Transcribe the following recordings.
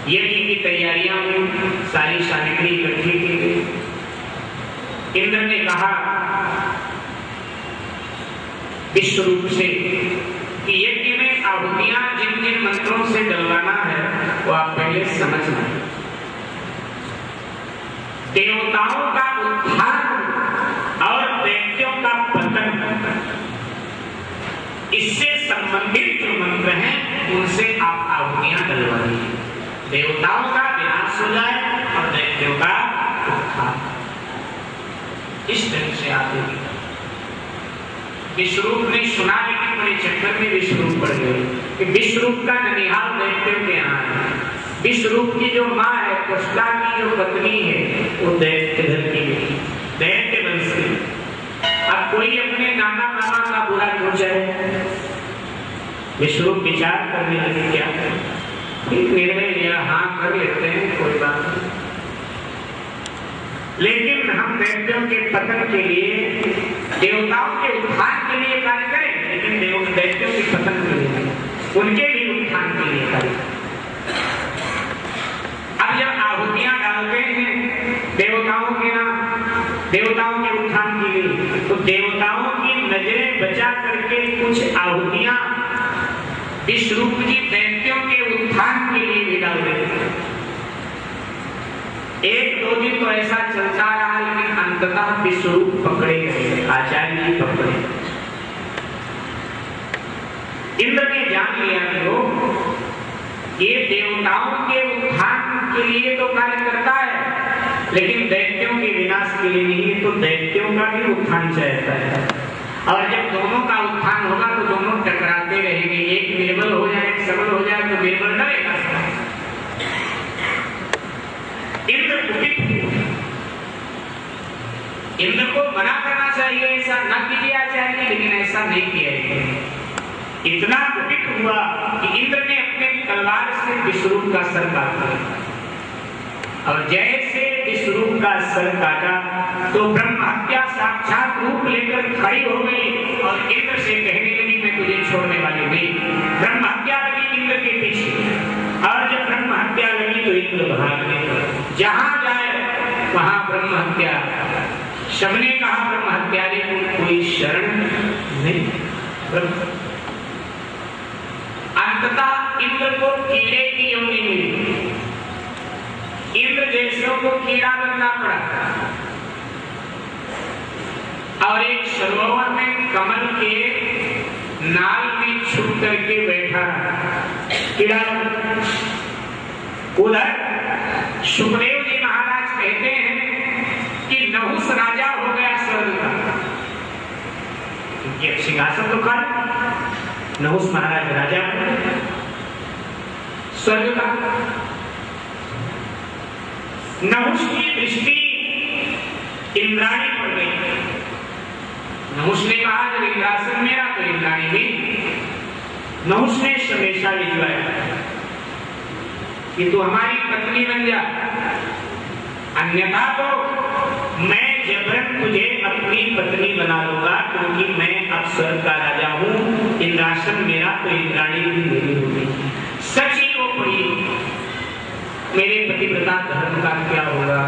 यज्ञ की तैयारियां हुई, सारी सामग्री इकट्ठी की गई। इंद्र ने कहा विश्वरूप से कि यज्ञ में आहुतियां जिन जिन मंत्रों से डलवाना है वो आप पहले समझना। देवताओं का उत्थान और दैत्यों का पतन, इससे संबंधित जो मंत्र हैं उनसे आप आहुतियां डलवाइए। देवताओं का विनाश हो जाए और दैत्यों का उत्थान, इस तरह से आप विश्वरूप ने सुना, लेकिन बड़े चक्कर में विश्वरूप पड़ गए कि विश्वरूप का ननिहाल दैत्यों के यहाँ है। विश्वरूप की जो माँ है, कुष्ठा की जो पत्नी है, वो दैत्य घर की बेटी, दैत्य वंश की। अब कोई अपने नाना मामा का बुरा क्यों चाहे? विश्वरूप विचार करने लगे क्या करें, फिर निर्णय लिया हाँ कर लेते हैं, कोई बात नहीं, लेकिन हम दैत्यों के पतन के लिए, देवताओं के उत्थान के लिए कार्य करें, लेकिन दैत्यों के पतन के लिए, उनके भी उत्थान के लिए कार्य करें। अब जब आहुतियां डालते हैं देवताओं के नाम, देवताओं के उत्थान के लिए, तो देवताओं की नजरें बचा करके कुछ आहुतियां विश्वरूप जी दैत्यों के उत्थान के लिए भी डाल देते हैं। एक दो दिन तो ऐसा चलता रहा, लेकिन अंततः विश्वरूप पकड़े गए, आचार्य जी पकड़े। इंद्र ने जान लिया कि वो ये देवताओं के उत्थान के लिए तो कार्य करता है, लेकिन दैत्यों के विनाश के लिए नहीं, तो दैत्यों का भी उत्थान चाहता है। और जब दोनों का उत्थान होगा तो दोनों टकराते रहेंगे, एक निर्बल हो जाए, एक सबल हो जाए तो निर्बल डरेगा। इंद्र कुपित हुए। इंद्र को मना करना चाहिए, ऐसा न कीजिए आचार्य, लेकिन ऐसा नहीं किया गया। इतना कुपित हुआ कि इंद्र ने अपने तलवार से विश्वरूप का सर काट दिया, और जैसे विश्वरूप का सर काटा तो ब्रह्म हत्या साक्षात रूप लेकर खड़ी हो गई और इंद्र से कहने लगी मैं तुझे छोड़ने वाली नहीं। ब्रह्म हत्या लगी इंद्र के पीछे, और जब ब्रह्म हत्या लगी तो इंद्र भागने लगा, जहां जाए वहां ब्रह्म हत्या। सबने कहा ब्रह्म हत्यारे को कोई शरण नहीं। अंततः इंद्र को कीड़े की योनि मिली, इंद्र जैसों को कीड़ा बनना पड़ा, और एक सरोवर में कमल के नाल में छुप करके बैठा कीड़ा। उधर सुखदेव जी महाराज कहते हैं कि नहुस राजा हो गया स्वर्ग का, सिंहासन तो कर, नहुस महाराज राजा स्वर्ग का। नहुस की दृष्टि इंद्राणी पर गई। नहुस ने कहा जब इंद्रासन मेरा तो इंद्राणी भी। नहुस ने संदेशा भिजवाया कि तू हमारी पत्नी बन जा, अन्यथा तो मैं जबरन तुझे अपनी पत्नी बना लूंगा, क्योंकि मैं अब स्वर्ग का राजा हूं, इंद्रासन मेरा तो इंद्राणी भी मेरी होगी। सची वो पड़ी, मेरे पतिव्रता धर्म का क्या होगा।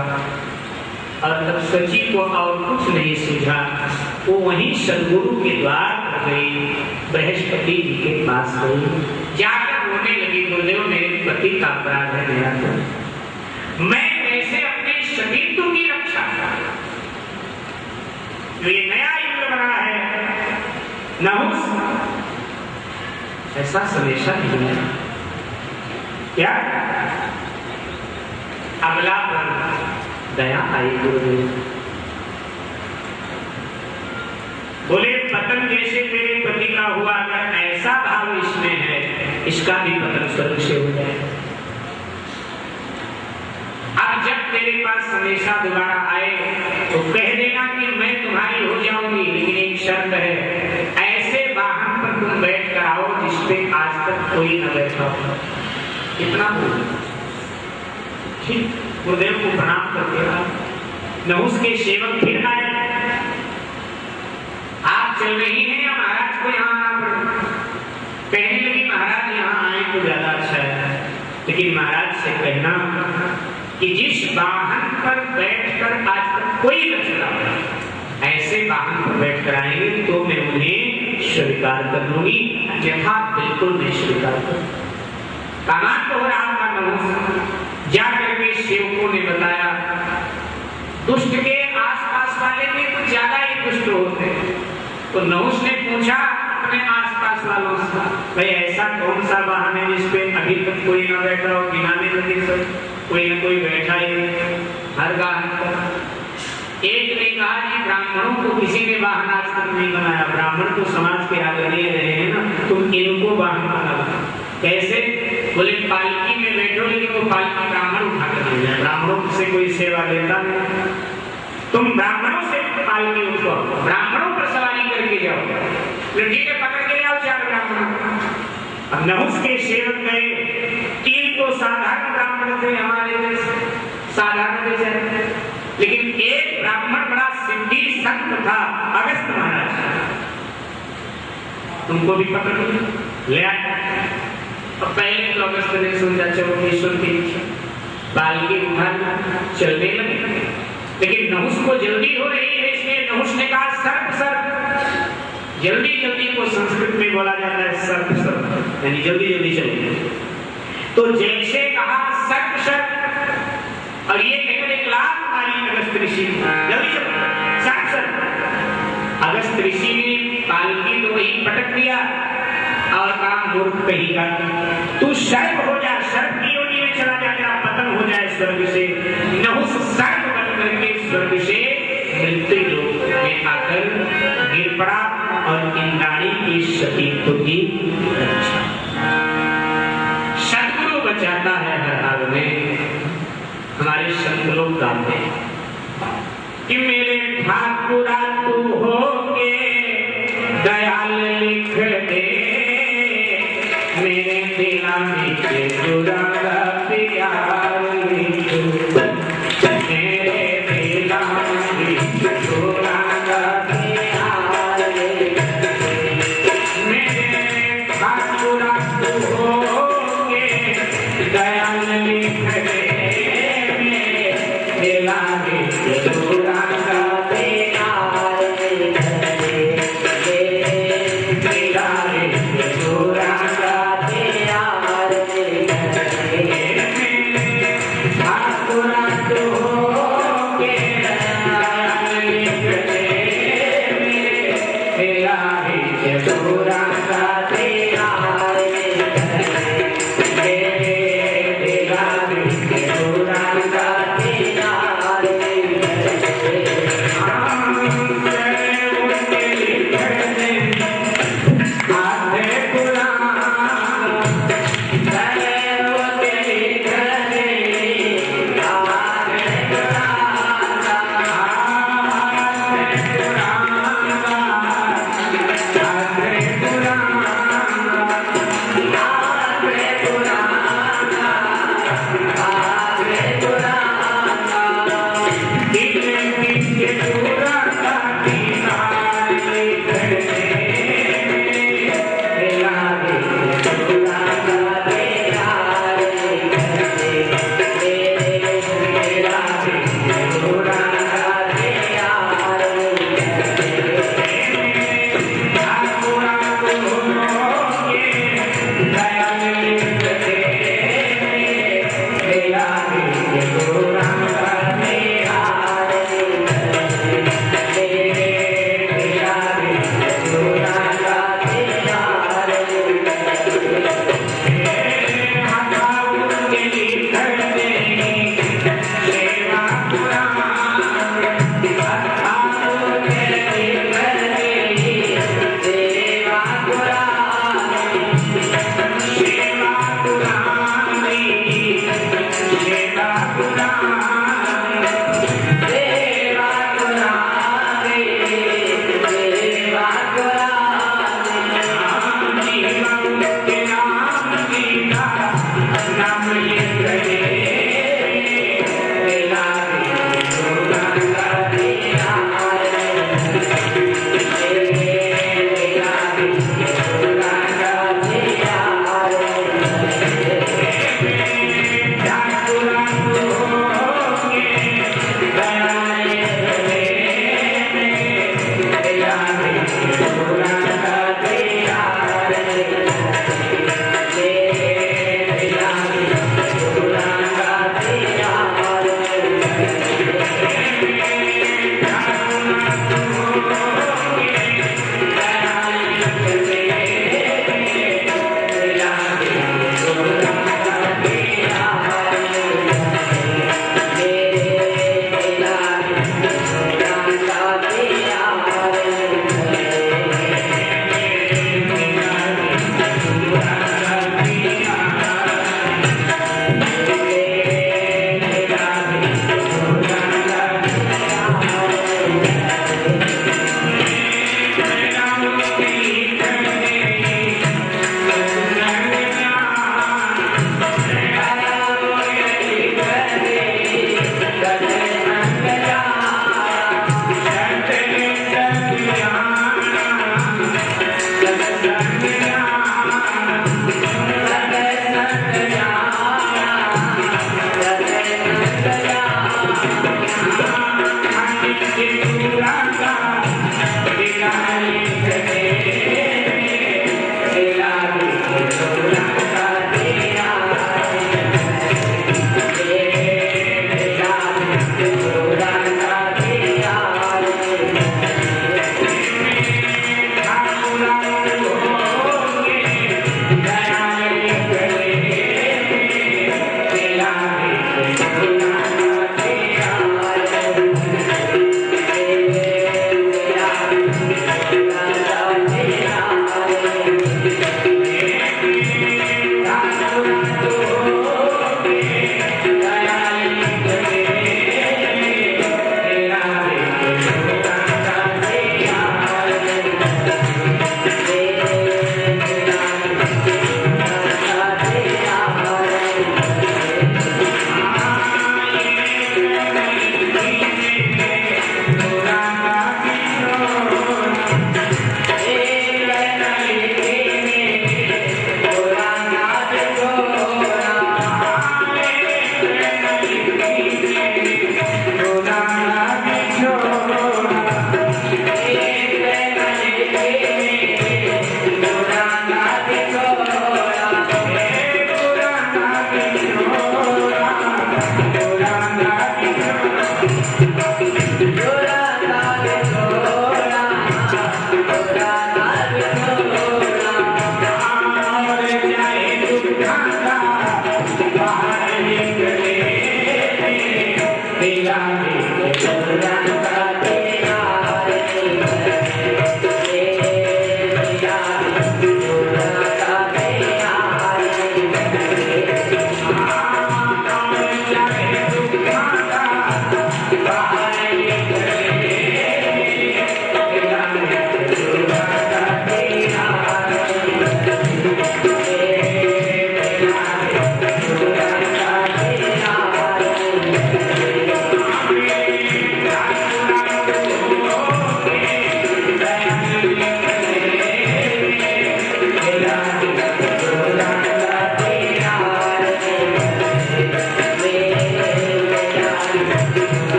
और तब सची को और कुछ नहीं सूझा, वो वहीं सदगुरु के द्वार पर गई, बृहस्पति जी के पास गई, जाकर रोने लगी, गुरुदेव मेरे पति का अपराध है, मेरा मैं कैसे अपने सतीत्व की रक्षा करूं। जो ये नया इंद्र बना है नहुस, ऐसा संदेशा नहीं क्या अगला पर दया आई गुरुदेव। बोले पतन जैसे मेरे पति का हुआ, अगर ऐसा भाव इसमें है, इसका भी पतन स्वर्ग से हो जाए। अब जब तेरे पास संदेशा दोबारा आए तो कह देना कि मैं तुम्हारी हो जाऊंगी, लेकिन एक शर्त है, ऐसे वाहन पर तुम बैठ कर आओ जिसपे आज तक कोई न बैठा हो। इतना बोल ठीक, गुरुदेव को प्रणाम करके नहुस के सेवक फिर आए, आप चल रही हैं या महाराज को यहाँ आना पड़े। कहने लगी महाराज यहाँ आए तो ज्यादा अच्छा है, लेकिन महाराज से कहना कि जिस वाहन पर बैठकर आज तक कोई न चला, ऐसे वाहन पर बैठकर आएंगे तो मैं उन्हें स्वीकार कर लूंगी, अन्यथा बिल्कुल नहीं स्वीकार करूंगी। कामान तो हो रहा था नहुष। जाकर के सेवकों ने बताया, दुष्ट के आसपास वाले में कुछ ज्यादा ही दुष्ट होते हैं। तो नहुष ने पूछा अपने आसपास वालों से, भाई ऐसा कौन सा वाहन है जिसपे अभी तक कोई ना बैठा हो, गिनाने लगे सब, कोई ना कोई बैठा ही हर वाहन पर। एक ने कहा कि ब्राह्मणों को किसी ने वाहन आज तक नहीं बनाया, ब्राह्मण तो समाज के आदरणीय रहे हैं ना, तुम इनको वाहन बना। कैसे? बोले पालकी में बैठो, लेकिन वो पालकी ब्राह्मण उठा कर ले जाए, ब्राह्मणों से कोई सेवा लेता नहीं। तुम ब्राह्मणों से पालकी उठो, ब्राह्मणों पर सवारी करके जाओ, ठीक है, पकड़ के आओ 4 ब्राह्मण। अब नहुष के सेवक गए, 3 तो साधारण ब्राह्मण थे हमारे जैसे, साधारण जैसे, लेकिन एक ब्राह्मण बड़ा सिद्धि संत था, अगस्त महाराज, तुमको भी पकड़ ले आए। अब पहले तो अगस्त ने सोचा चलो ईश्वर की इच्छा, पालकी उठा चलने लगे, लेकिन नहुष को जल्दी हो रही है, इसलिए नहुष ने कहा सर्प सर्प। जल्दी जल्दी को संस्कृत में बोला जाता है सर्प सर्प, यानी जल्दी जल्दी चलो। तो जैसे कहा सर्प सर्प, और ये कहकर एक लात मारी अगस्त ऋषि, जल्दी चलो सर्प सर्प। अगस्त ऋषि ने पालकी तो वही पटक दिया और कहा मूर्ख कहीं का, तू सर्प हो जा, सर्प की योनि में चला जा, तेरा पतन हो जाए स्वर्ग से। नहुष सर्प बन करके स्वर्ग से मृत्यु लोक में आकर गिर पड़ा और इंद्राणी की सतीत्व की रक्षा। सदगुरु बचाता है हर हाल में। हमारे संत लोग गाते हैं कि मेरे ठाकुरा तू होके दयाल लिख दे, मेरे दिला में बुरा प्यार लिख दे, मेरे दिला में बुरा प्यार लिख दे, मेरे ठाकुरा तू होके दयाल लिख दे, मेरे दिला में बुरा प्यार लिख दे, दिला में बुरा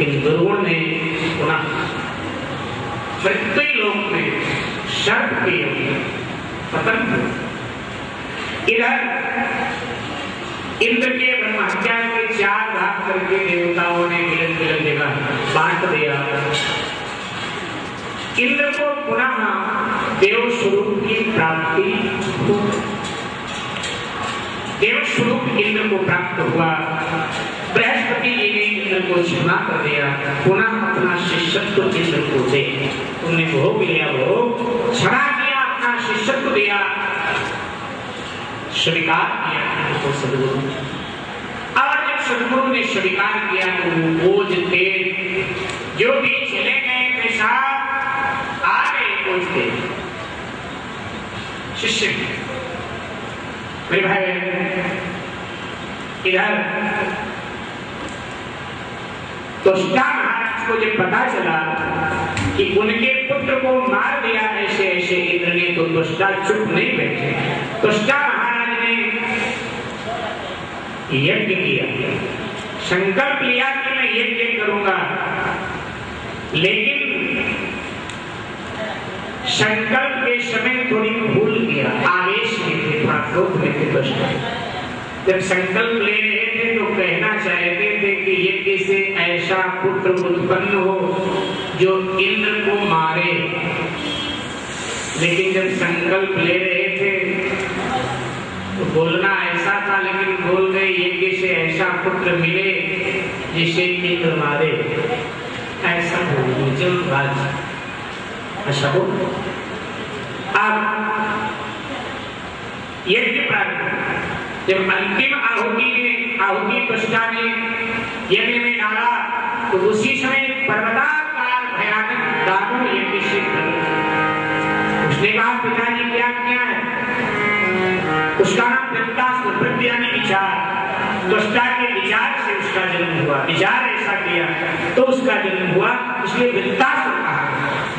लेकिन दुर्गुण ने पुनः पृथ्वी लोक में शर्त के पतन हुआ। इधर इंद्र के ब्रह्म हत्या के 4 भाग करके देवताओं ने मिलन मिलन जगह बांट दिया। इंद्र को पुनः देव स्वरूप की प्राप्ति हो, देव स्वरूप इंद्र को प्राप्त हुआ। बृहस्पति जी ने इंद्र को क्षमा कर दिया, पुनः अपना शिष्यत्व इंद्र को दे। तुमने भोग लिया, भोग क्षमा किया, अपना शिष्यत्व दिया, स्वीकार किया तो सदगुरु। और जब सदगुरु ने स्वीकार किया तो वो बोझ थे जो भी चले गए पेशाब आ गए बोझ थे शिष्य। मेरे भाई इधर त्वष्टा महाराज को जब पता चला कि उनके पुत्र को मार दिया ऐसे ऐसे इंद्र ने, तो त्वष्टा चुप नहीं बैठे। त्वष्टा महाराज ने यज्ञ किया, संकल्प लिया कि मैं यज्ञ करूंगा, लेकिन संकल्प के समय थोड़ी भूल गया, आवेश में थे, थोड़ा क्रोध में थे त्वष्टा। जब संकल्प ले रहे थे तो कहना चाहते थे कि यज्ञ से ऐसा पुत्र उत्पन्न हो जो इंद्र को मारे, लेकिन जब संकल्प ले रहे थे तो बोलना ऐसा था, लेकिन बोल गए यज्ञ से ऐसा पुत्र मिले जिसे इंद्र मारे। ऐसा बोल जल्दबाज, ऐसा बोल। अब यज्ञ प्रारंभ, जब अंतिम आहुति त्वष्टा ने यज्ञ में डाला तो उसी समय पर्वताकार भयानक दानव यज्ञ से उसने कहा पिताजी क्या किया है? उसका नाम वृत्तासुर, वृत्त यानी विचार। त्वष्टा के विचार से उसका जन्म हुआ, विचार ऐसा किया तो उसका जन्म हुआ, इसलिए वृत्तासुर कहा।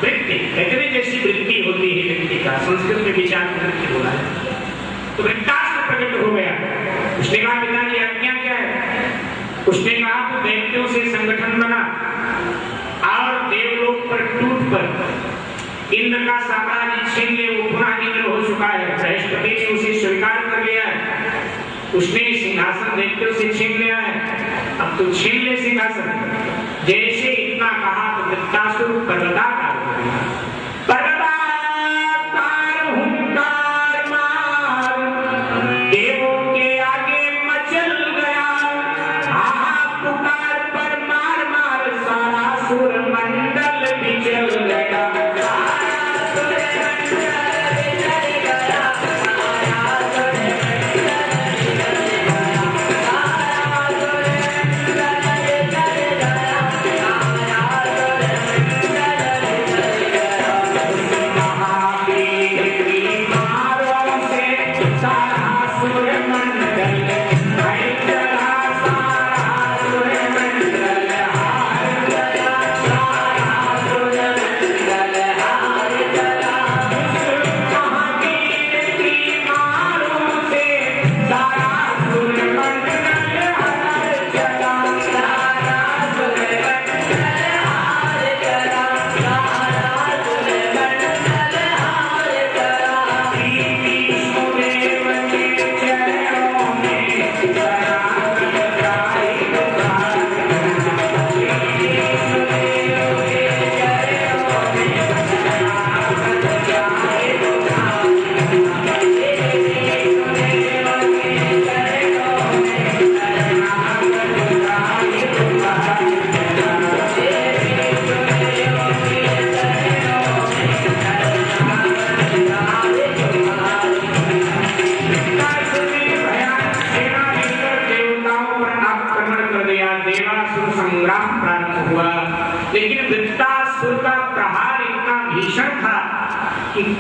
वृत्ति कहते जैसी वृत्ति होती है व्यक्ति का, संस्कृत में विचार वृत्ति बोला है, तो वृत्तासुर प्रकट हो गया। उसने कहा पिताजी आज्ञा क्या है? उसने कहा तो दैत्यों से संगठन बना और देवलोक पर टूट कर इंद्र का साम्राज्य छीन ले, वो पुनः इंद्र हो चुका है। बृहस्पति ने उसे स्वीकार कर लिया है, उसने सिंहासन दैत्यों से छीन लिया है, अब तो छीन ले सिंहासन। जैसे इतना कहा तो वृत्तासुर पर्वताकार हो गया।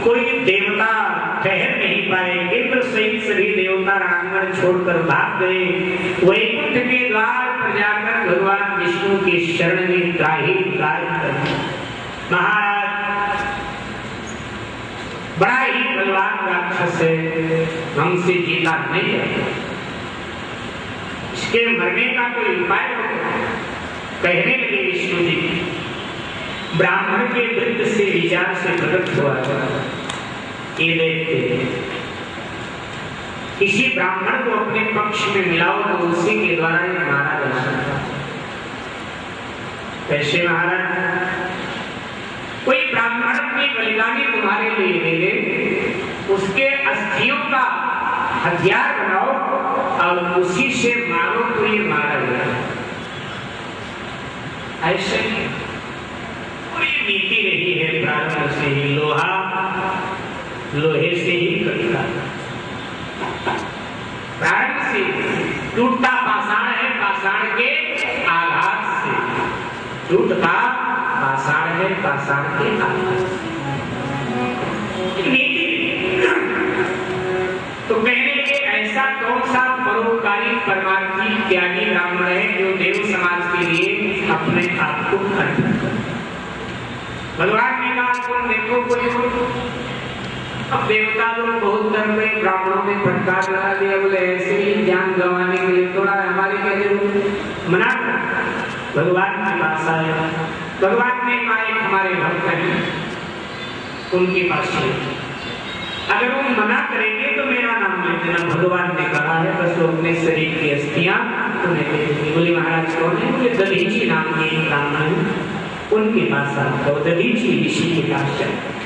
कोई देवता ठहर नहीं पाए, इंद्र सहित सभी देवता रांगण छोड़कर भाग गए। वैकुंठ के द्वार पर जाकर भगवान विष्णु के शरण में त्राही महाराज बड़ा ही बलवान राक्षस है, हमसे जीता नहीं है, इसके मरने का कोई उपाय हो। कहने लगे विष्णु जी, ब्राह्मण के वृत्त से विचार से प्रकट हुआ ये देखते किसी ब्राह्मण को अपने पक्ष में मिलाओ तो उसी के द्वारा ये मारा जा सकता। कैसे महाराज? कोई ब्राह्मण अपनी बलिदानी तुम्हारे लिए दे दे, उसके अस्थियों का हथियार बनाओ और उसी से मारो तो ये मारा गया। ऐसे पूरी नीति रही है प्रारंभ से ही, लोहा लोहे से ही कटता। प्रारंभ से टूटता पाषाण है पाषाण के आघात से, टूटता पाषाण है पाषाण के आघात से। तो कहने के ऐसा कौन सा परोपकारी परमार्थी त्यागी ब्राह्मण है जो देव समाज के लिए अपने आप को अर्पण करे। भगवान ने कहा तुम देखो कोई अब देवता लोग बहुत डर गए, ब्राह्मणों ने फटकार लगा दिया, बोले ऐसे ही जान गंवाने के लिए थोड़ा हमारी क्या मना कर। भगवान के पास आए, भगवान ने कहा एक हमारे भक्त हैं उनके पास चले, अगर वो मना करेंगे तो मेरा नाम ले देना। भगवान ने कहा है बस वो अपने शरीर की अस्थियां उन्हें दे देंगे। बोले महाराज कौन है? बोले दधीची नाम के एक ब्राह्मण है, उनके पास आता। दधीची ऋषि के पास चले।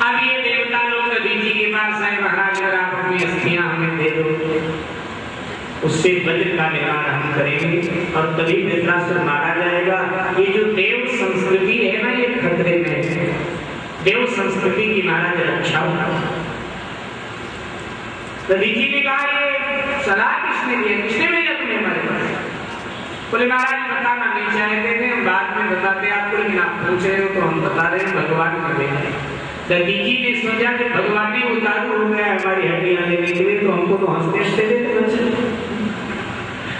अब ये देवता लोग दधीची के पास आए, महाराज अगर आप अपनी अस्थियां हमें दे दो उससे वज्र का निर्माण हम करेंगे और तभी धृतराष्ट्र मारा जाएगा। ये जो देव संस्कृति है ना ये खतरे में है। देव संस्कृति की महाराज रक्षा होगा। दधीची ने कहा ये सलाह किसने दी? किसने भेजा तुम्हें हमारे पास? बोले महाराज बताना नहीं चाहते थे, हम बाद में बताते आपको, लेकिन आप पूछ रहे हो तो हम बता रहे हैं भगवान ने भेजा। दधीची ने सोचा कि भगवान ही उतारू हो गया हमारी हड्डियां लेने के लिए, तो हमको तो हंसते हंसते देते बच्चे।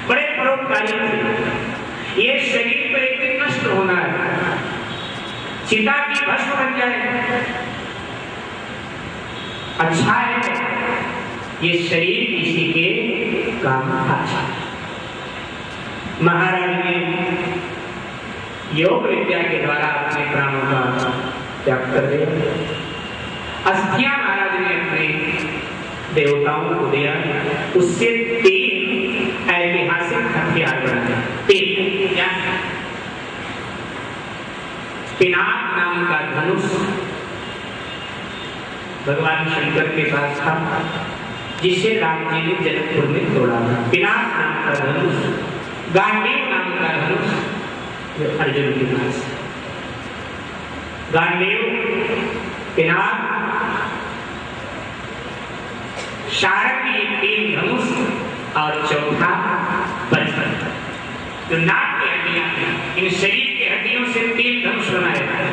बड़े परोपकारी थे। ये शरीर पर एक दिन नष्ट होना है, चिता की भस्म बन जाए। अच्छा है ये शरीर किसी के काम अच्छा। महाराज ने योग विद्या के द्वारा अपने प्राणों का त्याग कर दिया। अस्थियां महाराज ने अपने देवताओं को दिया, उससे 3 ऐतिहासिक हथियार बनाए। 3 क्या? पिनाक नाम का धनुष भगवान शंकर के पास था, जिसे राम जी ने जनकपुर में तोड़ा था। पिनाक नाम का धनुष, गांडीव नाम का धनुष जो अर्जुन के पास। गांडीव, पिनाक, शारंगी 3 धनुष और चौथा बचपन। जो नाक की हड्डियां थी, इन शरीर की हड्डियों से 3 धनुष बनाए गए।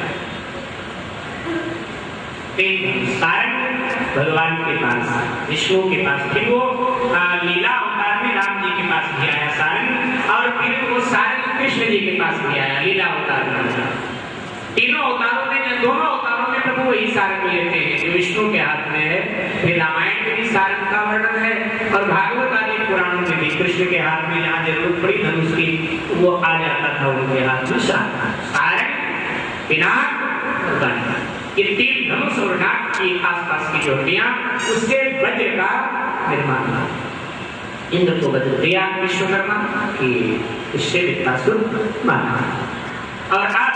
3 धनुष भगवान के पास, विष्णु के पास, फिर वो लीला अवतार में राम जी के पास भी आया सारंग, और फिर वो सारंग कृष्ण जी के पास भी आया लीला अवतार में। तीनों अवतारों में, दोनों अवतारों में प्रभु वही सारंग लेते हैं जो विष्णु के हाथ में है। फिर रामायण में भी सारंग का वर्णन है और भागवत आदि पुराणों में भी कृष्ण के हाथ में जहाँ जरूरत पड़ी धनुष की वो आ जाता था उनके हाथ में। सारंग, पिनाक और गांडीव, ये 3 धनुष और नाक की आसपास की जो हड्डियां, उससे वज्र का निर्माण हुआ। इंद्र को वज्र दिया विश्वकर्मा कि इससे वृत्रासुर मारा। और आप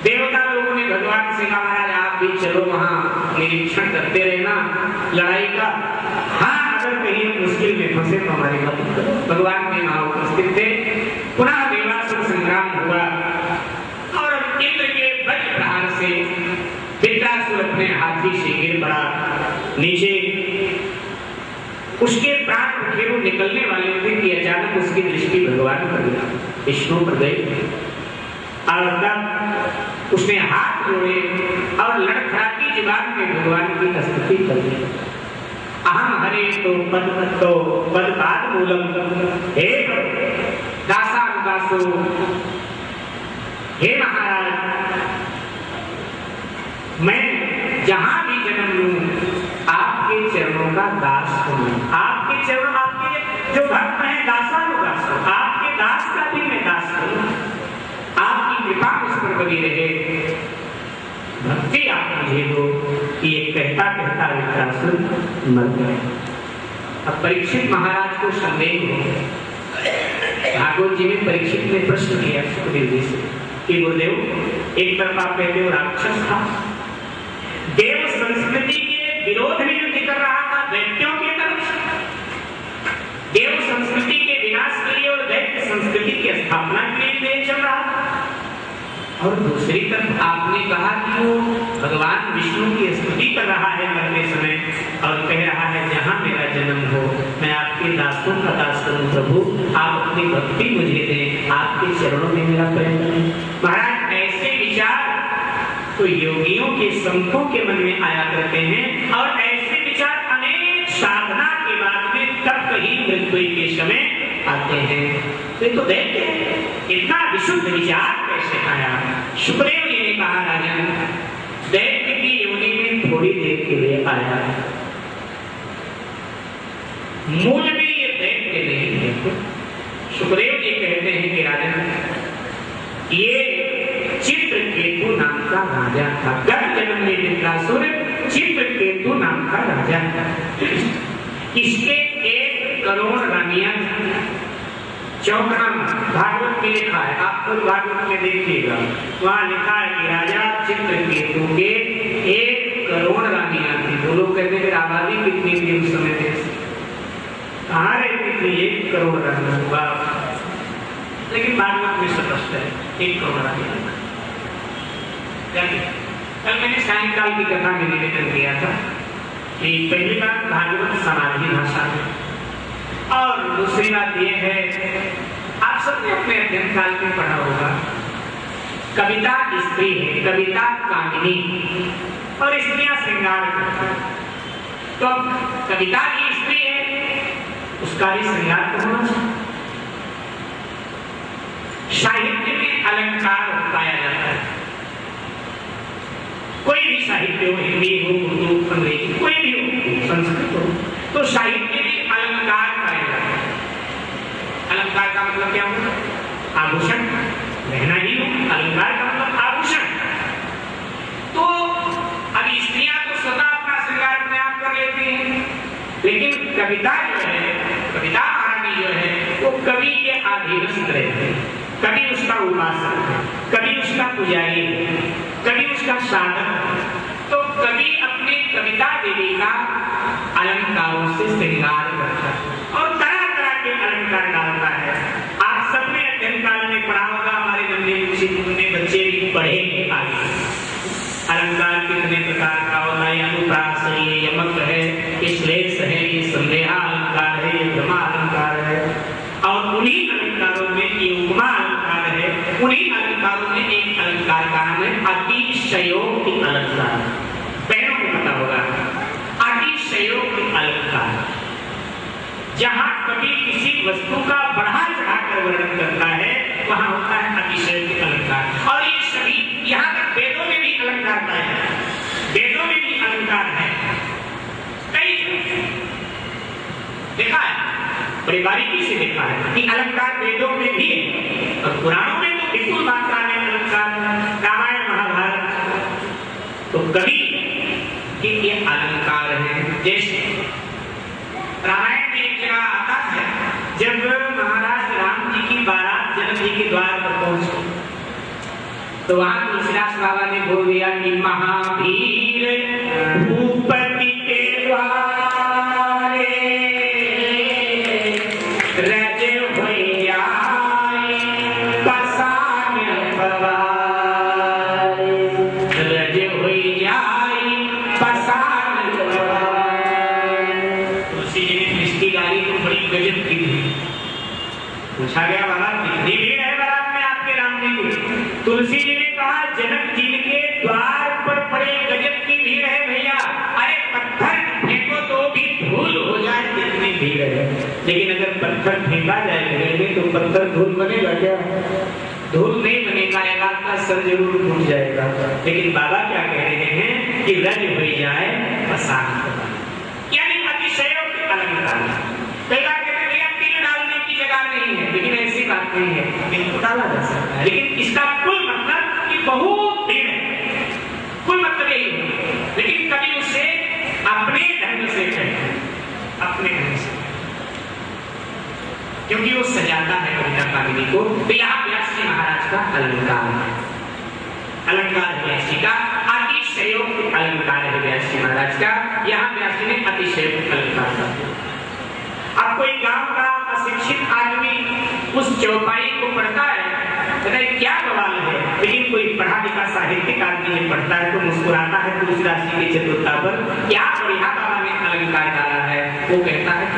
देवता लोगों ने भगवान से कहा महाराज आप भी चलो वहां निरीक्षण करते रहना लड़ाई का। हाँ अगर कहीं मुश्किल में फंसे तो हमारी मदद करो। भगवान के वहां उपस्थित थे। पुनः देवासुर संग्राम हुआ और इंद्र के वज्र प्रहार से वृत्रासुर अपने हाथी से गिर पड़ा नीचे। उसके प्राण थे वो निकलने वाले थे कि अचानक उसकी दृष्टि भगवान पर गई, विष्णु पर गई। और तब उसने हाथ जोड़े और लड़खड़ाती जुबान में भगवान की स्तुति कर दी। अहम हरे तो पद पाद मूलम, हे दासानुदासो, हे महाराज मैं जहां भी जन्म लूं आपके चरणों का दास हूं। आपके चरण, आपके जो भक्त हैं दासानुदास, आपके दास का भी मैं दास करूं, आपकी कृपा मुझ पर बनी रहे, भक्ति आप मुझे दो। ये कहता कहता वृत्रासुर मर गए। अब परीक्षित महाराज को संदेह हो। भागवत जी में परीक्षित ने प्रश्न किया सुखदेव जी से कि गुरुदेव, एक तरफ आप कहते हो राक्षस था, देव संस्कृति के विरोध में युद्ध कर रहा था दैत्यों की तरफ, देव संस्कृति के विनाश के लिए और दैत्य संस्कृति की स्थापना के लिए चल रहा था, और दूसरी तरफ आपने कहा कि वो भगवान विष्णु की स्तुति कर रहा है मरते समय और कह रहा है जहां मेरा जन्म हो मैं आपके दासों का दास करूं, प्रभु आप अपनी भक्ति मुझे दें, आपके चरणों में मेरा प्रेम करें। महाराज ऐसे विचार तो योगियों के संतों के मन में आया करते हैं, और ऐसे विचार अनेक साधना के बाद में तब कहीं मृत्यु के समय आते हैं। तो ये तो देखते हैं इतना विशुद्ध विचार कैसे आया। सुखदेव जी ने कहा राजन, दैत्य की योनि में थोड़ी देर के लिए आया, मूल में ये दैत्य नहीं है। सुखदेव जी कहते हैं कि राजन, ये चित्रकेतु नाम का राजा था, गत जन्म में वृत्रासुर चित्रकेतु नाम का राजा था। इसके 1 करोड़ रानियां, चौथा भागवत में लिखा है, आप खुद भागवत में देखिएगा, वहां लिखा है कि राजा चित्रकेतु के 1 करोड़ रानियां थी। वो लोग कहते हैं आबादी कितनी थी उस समय देश, कहाँ रहती थी 1 करोड़ रानियां, लेकिन भागवत में स्पष्ट है 1 करोड़ रानियां। कल मैंने सायंकाल की कथा में निवेदन किया था कि पहली बात भागवत समाधि भाषा में, और दूसरी बात यह है आप सबने अपने अध्ययन काल में पढ़ा होगा, कविता स्त्री है, कविता कामिनी, और स्त्रियां श्रृंगार करती हैं। तो कविता की स्त्री है, उसका भी श्रृंगार तो होना चाहिए। साहित्य में अलंकार पाया जाता है, कोई भी साहित्य हो, हिंदी हो, उर्दू, अंग्रेजी, कोई भी हो, संस्कृत हो, तो साहित्य में अलंकार पाया जाता है। अलंकार का मतलब क्या होगा? आभूषण, गहना ही हो, अलंकार का मतलब आभूषण। तो अभी स्त्रियां तो स्वतः अपना श्रृंगार अपने आप कर लेती हैं, लेकिन कविता जो है, कविता महारानी जो है, वो कवि के अधीनस्थ रहते हैं, कभी उसका उपासक है, कभी उसका पुजारी है, कभी उसका साधक है। तो कवि अपने कविता देवी का अलंकारों से श्रृंगार करता है और तरह तरह के अलंकार डालता है। आप सबने अध्ययन काल में पढ़ा होगा, हमारे नन्हे बच्चे भी पढ़ेंगे आगे। अलंकार कितने प्रकार का होता है? अनुप्रास है, ये यमक है, ये श्लेष है, ये संदेहा अलंकार है, ये भ्रमा अलंकार है, और उन्हीं अलंकारों में ये उपमा अलंकार है। उन्हीं अलंकारों में एक अलंकार का नाम है अतिशयोक्ति अलंकार। बहनों को पता होगा अतिशयोक्ति अलंकार, जहां कभी किसी वस्तु का बढ़ा चढ़ाकर वर्णन करता है वहां होता है अतिशयोक्ति अलंकार। और ये सभी यहाँ तक वेदों में भी अलंकार पाए जाते हैं, वेदों में भी अलंकार है, कई देखा है, बड़ी बारीकी से देखा है कि अलंकार वेदों में भी है और पुराणों में तो विपुल मात्रा में अलंकार, रामायण महाभारत। तो कभी ये अलंकार है। जैसे रामायण में एक जगह आता है, जब महाराज राम जी की बारात जनक जी के द्वार पर पहुंची, तो वहां तुलसीदास बाबा ने बोल दिया कि महावीर भूपति के द्वारे रज होई जाए पसान पवारे, रज होई जाए पसान पवारे। तुलसी जी ने इसकी गाली तो बड़ी गजब की थी। पूछा गया बाबा कितनी भीड़ है बारात में आपके राम जी की? तुलसी जी ने कहा जनक जी के द्वार पर पड़े गजब की भीड़ है भैया। अरे पत्थर फेंको तो भी धूल हो जाए जितनी भीड़ है, लेकिन अगर पत्थर फेंका जाए घर में तो पत्थर धूल बनेगा क्या? धूल नहीं बनेगा, एक आपका सर जरूर फूट जाएगा। लेकिन बाबा क्या कह रहे हैं कि रज हो जाए पसान पवारे, यानी अतिशयोक्ति अलंकार। कई बार कहते हैं तिल डालने की जगह नहीं है, लेकिन ऐसी बात क्योंकि वो सजाता है कविता कामिनी को। तो यहाँ व्यास जी महाराज का अलंकार है, अलंकार व्यास जी का अतिशयोक्त अलंकार है व्यास जी महाराज का। यहाँ व्यास जी ने अतिशयोक्त अलंकार का। अब कोई गांव का अशिक्षित आदमी उस चौपाई को पढ़ता है, कहता है क्या बवाल है, लेकिन कोई पढ़ा लिखा साहित्यिक आदमी ये पढ़ता है तो मुस्कुराता है तुलसी राशि के चतुर्था पर, क्या बढ़िया बाबा ने अलंकार डाला है। वो कहता है